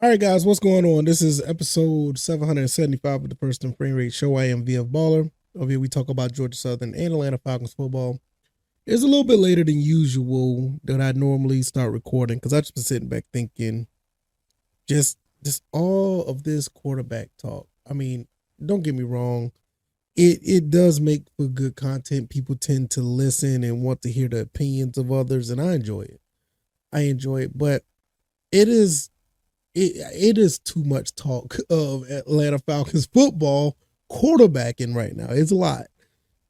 All right, guys, what's going on? This is episode 775 of the First and Frame Rate Show. I am VF Baller. Over here, we talk about Georgia Southern and Atlanta Falcons football. It's a little bit later than usual that I normally start recording because I've just been sitting back thinking just all of this quarterback talk. I mean, don't get me wrong. It does make for good content. People tend to listen and want to hear the opinions of others, and I enjoy it. But it is it is too much talk of Atlanta Falcons football quarterbacking right now. It's a lot.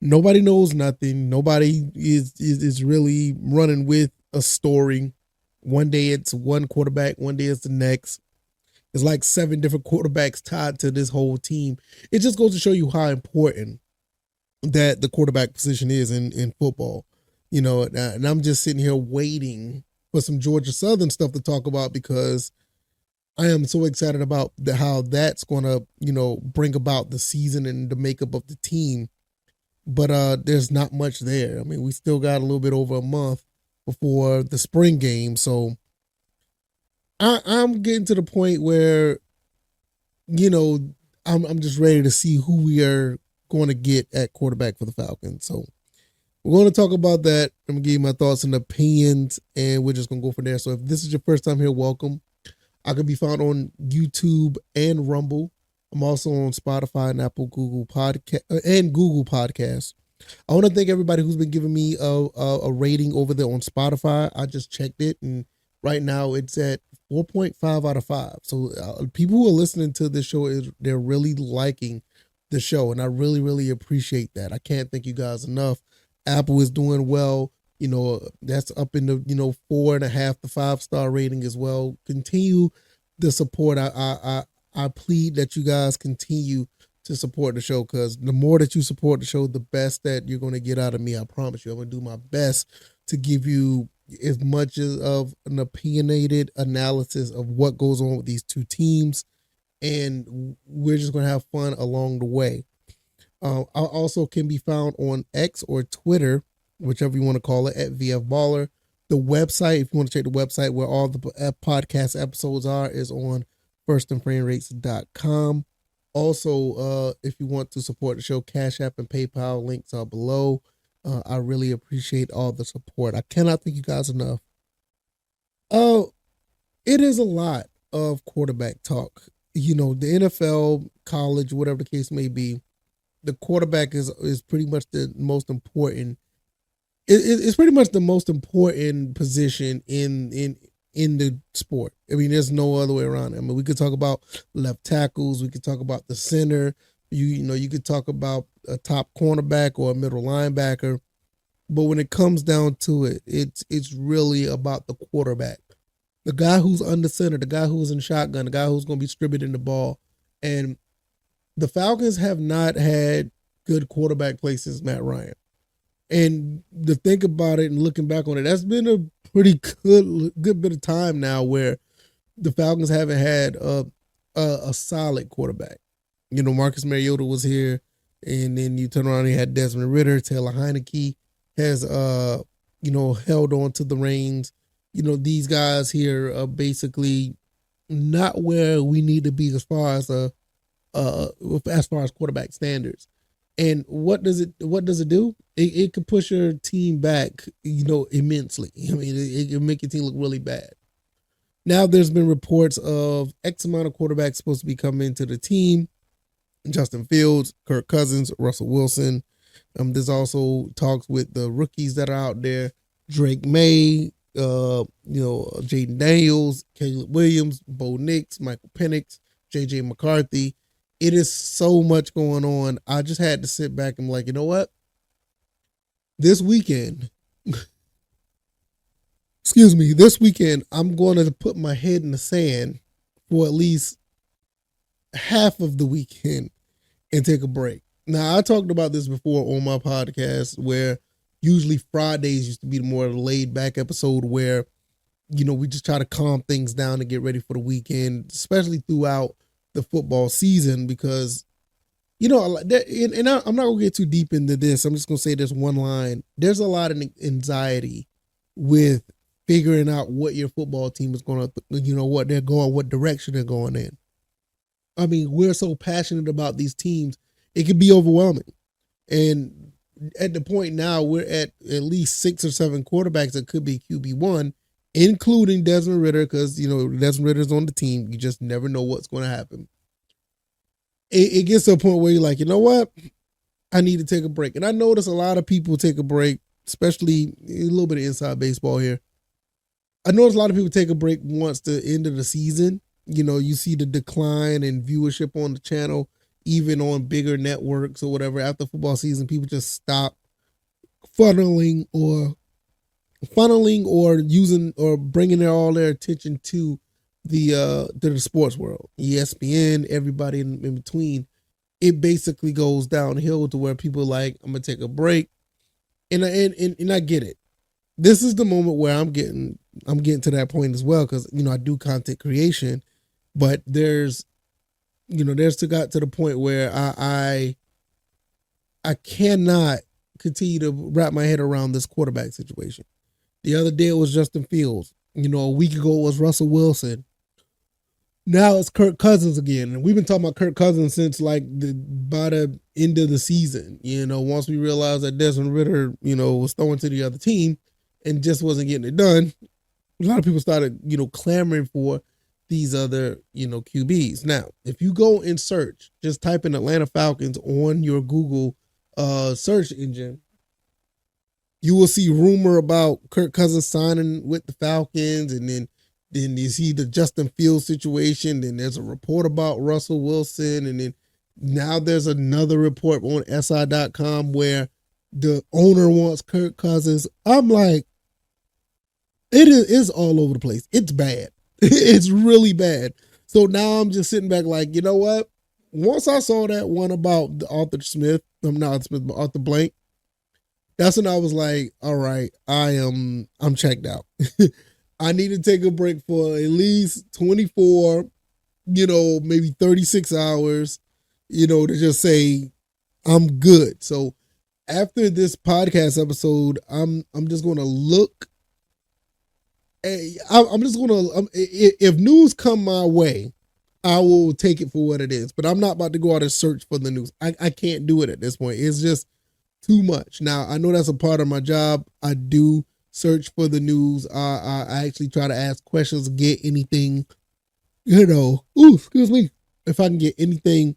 Nobody knows nothing. Nobody is really running with a story. One day it's one quarterback, one day it's the next. It's like seven different quarterbacks tied to this whole team. It just goes to show you how important that the quarterback position is in football. And I'm just sitting here waiting for some Georgia Southern stuff to talk about because I am so excited about how that's going to, bring about the season and the makeup of the team. But there's not much there. I mean, we still got a little bit over a month before the spring game. So I'm getting to the point where, I'm just ready to see who we are going to get at quarterback for the Falcons. So we're going to talk about that. I'm going to give you my thoughts and opinions, and we're just going to go from there. So if this is your first time here, welcome. I can be found on YouTube and Rumble. I'm also on Spotify and Apple, Google Podcasts. I want to thank everybody who's been giving me a rating over there on Spotify. I just checked it, and right now it's at 4.5 out of 5. So people who are listening to this show they're really liking the show, and I really, really appreciate that. I can't thank you guys enough. Apple is doing well. That's up in the 4.5 to 5-star rating as well. Continue the support. I plead that you guys continue to support the show, because the more that you support the show, the best that you're going to get out of me. I promise you, I'm going to do my best to give you as much of an opinionated analysis of what goes on with these two teams, and we're just going to have fun along the way. I also can be found on X or Twitter, whichever you want to call it, at VF Baller. The website, if you want to check the website where all the podcast episodes are, is on firstandframerates.com. Also, if you want to support the show, CashApp and PayPal links are below. I really appreciate all the support. I cannot thank you guys enough. It is a lot of quarterback talk. The NFL, college, whatever the case may be, the quarterback is pretty much the most important. It's pretty much the most important position in the sport. I mean, there's no other way around it. I mean, we could talk about left tackles. We could talk about the center. You could talk about a top cornerback or a middle linebacker. But when it comes down to it, it's really about the quarterback. The guy who's under center, the guy who's in shotgun, the guy who's going to be distributing the ball. And the Falcons have not had good quarterback play since Matt Ryan. And to think about it and looking back on it, that's been a pretty good bit of time now where the Falcons haven't had a solid quarterback. Marcus Mariota was here, and then you turn around and you had Desmond Ridder. Taylor Heineke has held on to the reins. These guys here are basically not where we need to be as far as quarterback standards. And what does it do? It could push your team back, immensely. I mean, it can make your team look really bad. Now there's been reports of X amount of quarterbacks supposed to be coming into the team. Justin Fields, Kirk Cousins, Russell Wilson. There's also talks with the rookies that are out there. Drake May, Jaden Daniels, Caleb Williams, Bo Nix, Michael Penix, J.J. McCarthy. It is so much going on. I just had to sit back and be like, you know what? This weekend, I'm going to put my head in the sand for at least half of the weekend and take a break. Now, I talked about this before on my podcast, where usually Fridays used to be the more laid back episode where, we just try to calm things down and get ready for the weekend, especially throughout the football season, because I'm not gonna get too deep into this. I'm just gonna say this one line. There's a lot of anxiety with figuring out what your football team is going to, what they're going, what direction they're going in. I mean, we're so passionate about these teams, it can be overwhelming. And at the point now, we're at least 6 or 7 quarterbacks that could be QB1, including Desmond Ridder, because, Desmond Ridder's on the team. You just never know what's going to happen. It gets to a point where you're like, you know what? I need to take a break. And I notice a lot of people take a break, especially a little bit of inside baseball here. I notice a lot of people take a break once the end of the season. You see the decline in viewership on the channel, even on bigger networks or whatever. After football season, people just stop funneling or using or bringing all their attention to the sports world. ESPN, everybody in between. It basically goes downhill to where people are like, I'm gonna take a break, and I get it. This is the moment where I'm getting to that point as well, because I do content creation, but there's to got to the point where I cannot continue to wrap my head around this quarterback situation. The other day it was Justin Fields. A week ago it was Russell Wilson. Now it's Kirk Cousins again. And we've been talking about Kirk Cousins since by the end of the season. Once we realized that Desmond Ridder, was throwing to the other team and just wasn't getting it done, a lot of people started, clamoring for these other, QBs. Now, if you go and search, just type in Atlanta Falcons on your Google search engine, you will see rumor about Kirk Cousins signing with the Falcons, and then you see the Justin Fields situation. Then there's a report about Russell Wilson. And then now there's another report on SI.com where the owner wants Kirk Cousins. I'm like, it's all over the place. It's bad. It's really bad. So now I'm just sitting back like, you know what? Once I saw that one about Arthur Blank, that's when I was like, all right, I'm checked out. I need to take a break for at least 24, maybe 36 hours, to just say I'm good. So after this podcast episode, I'm just going to look. I'm just going to, if news come my way, I will take it for what it is. But I'm not about to go out and search for the news. I can't do it at this point. It's just too much. Now, I know that's a part of my job. I do search for the news. I actually try to ask questions, get anything, excuse me, if I can get anything,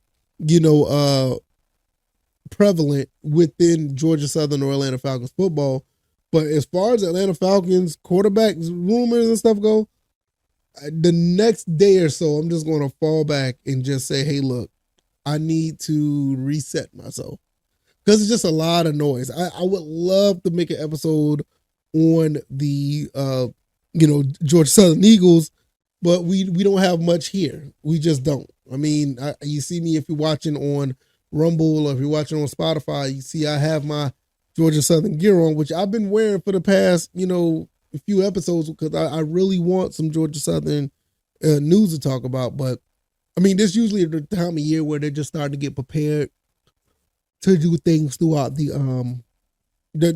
prevalent within Georgia Southern or Atlanta Falcons football. But as far as Atlanta Falcons quarterbacks rumors and stuff go, the next day or so, I'm just going to fall back and just say, hey, look, I need to reset myself, because it's just a lot of noise. I would love to make an episode on the Georgia Southern Eagles, but we don't have much here. We just don't. I mean, you see me if you're watching on Rumble or if you're watching on Spotify, you see I have my Georgia Southern gear on, which I've been wearing for the past a few episodes, because I really want some Georgia Southern news to talk about. But I mean, this usually the time of year where they're just starting to get prepared to do things throughout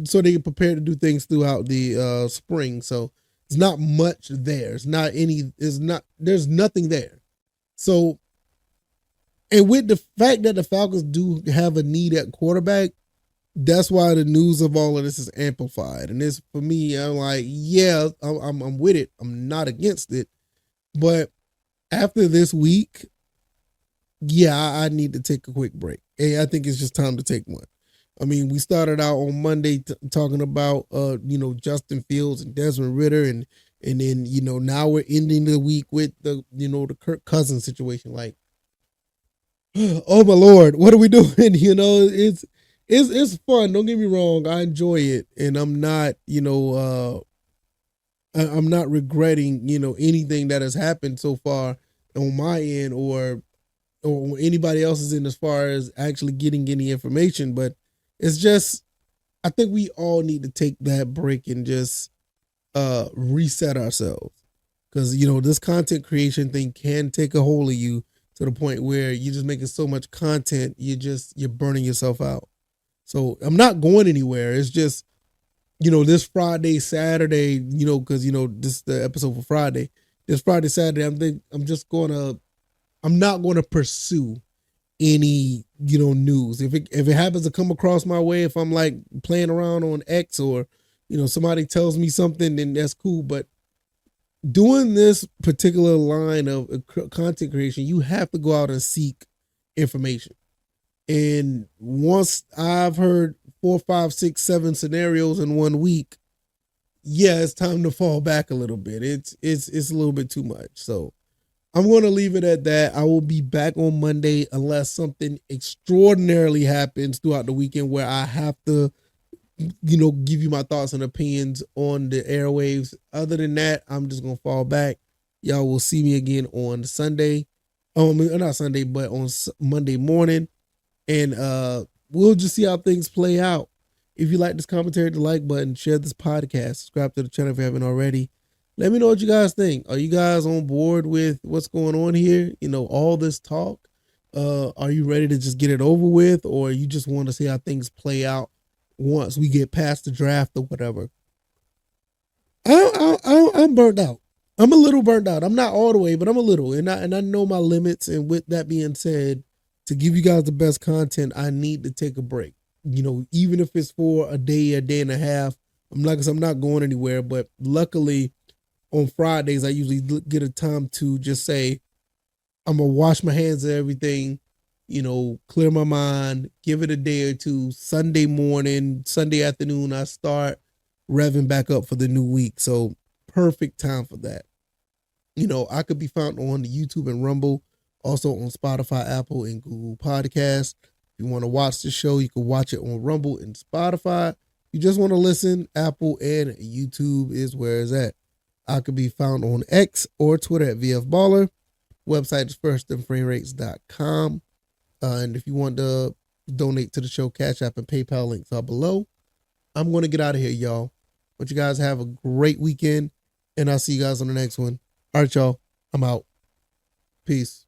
so they get prepared to do things throughout the spring. So it's not much there. There's nothing there. So, and with the fact that the Falcons do have a need at quarterback, that's why the news of all of this is amplified. And this, for me, I'm like, yeah, I'm with it. I'm not against it. But after this week, yeah, I need to take a quick break. Hey, I think it's just time to take one. I mean, we started out on Monday talking about, Justin Fields and Desmond Ridder, and then, now we're ending the week with the Kirk Cousins situation. Like, oh my Lord, what are we doing? It's fun. Don't get me wrong. I enjoy it, and I'm not, I'm not regretting, anything that has happened so far on my end or anybody else's end as far as actually getting any information. But it's just, I think we all need to take that break and just reset ourselves, because this content creation thing can take a hold of you to the point where you're just making so much content, you're burning yourself out. So I'm not going anywhere. It's just this Friday, Saturday, because this is the episode for Friday. This Friday, Saturday, I'm not gonna pursue any news. If it happens to come across my way, if I'm like playing around on X or somebody tells me something, then that's cool. But doing this particular line of content creation, you have to go out and seek information. And once I've heard 4, 5, 6, 7 scenarios in 1 week, yeah, it's time to fall back a little bit. It's a little bit too much. So I'm going to leave it at that. I will be back on Monday unless something extraordinarily happens throughout the weekend where I have to, give you my thoughts and opinions on the airwaves. Other than that, I'm just going to fall back. Y'all will see me again on Sunday. Not Sunday, but on Monday morning. And we'll just see how things play out. If you like this commentary, hit the like button, share this podcast, subscribe to the channel if you haven't already. Let me know what you guys think. Are you guys on board with what's going on here? All this talk. Are you ready to just get it over with, or you just want to see how things play out once we get past the draft or whatever? I'm burnt out. I'm a little burnt out. I'm not all the way, but I'm a little, and I know my limits. And with that being said, to give you guys the best content, I need to take a break. Even if it's for a day and a half. I'm not going anywhere, but luckily on Fridays, I usually get a time to just say, I'm going to wash my hands of everything, clear my mind, give it a day or two. Sunday morning, Sunday afternoon, I start revving back up for the new week. So perfect time for that. I could be found on the YouTube and Rumble, also on Spotify, Apple, and Google Podcasts. If you want to watch the show, you can watch it on Rumble and Spotify. If you just want to listen, Apple and YouTube is where it's at. I could be found on X or Twitter at VFBaller. Website is firstandframerates.com. And if you want to donate to the show, CashApp and PayPal links are below. I'm going to get out of here, y'all. But you guys have a great weekend, and I'll see you guys on the next one. All right, y'all. I'm out. Peace.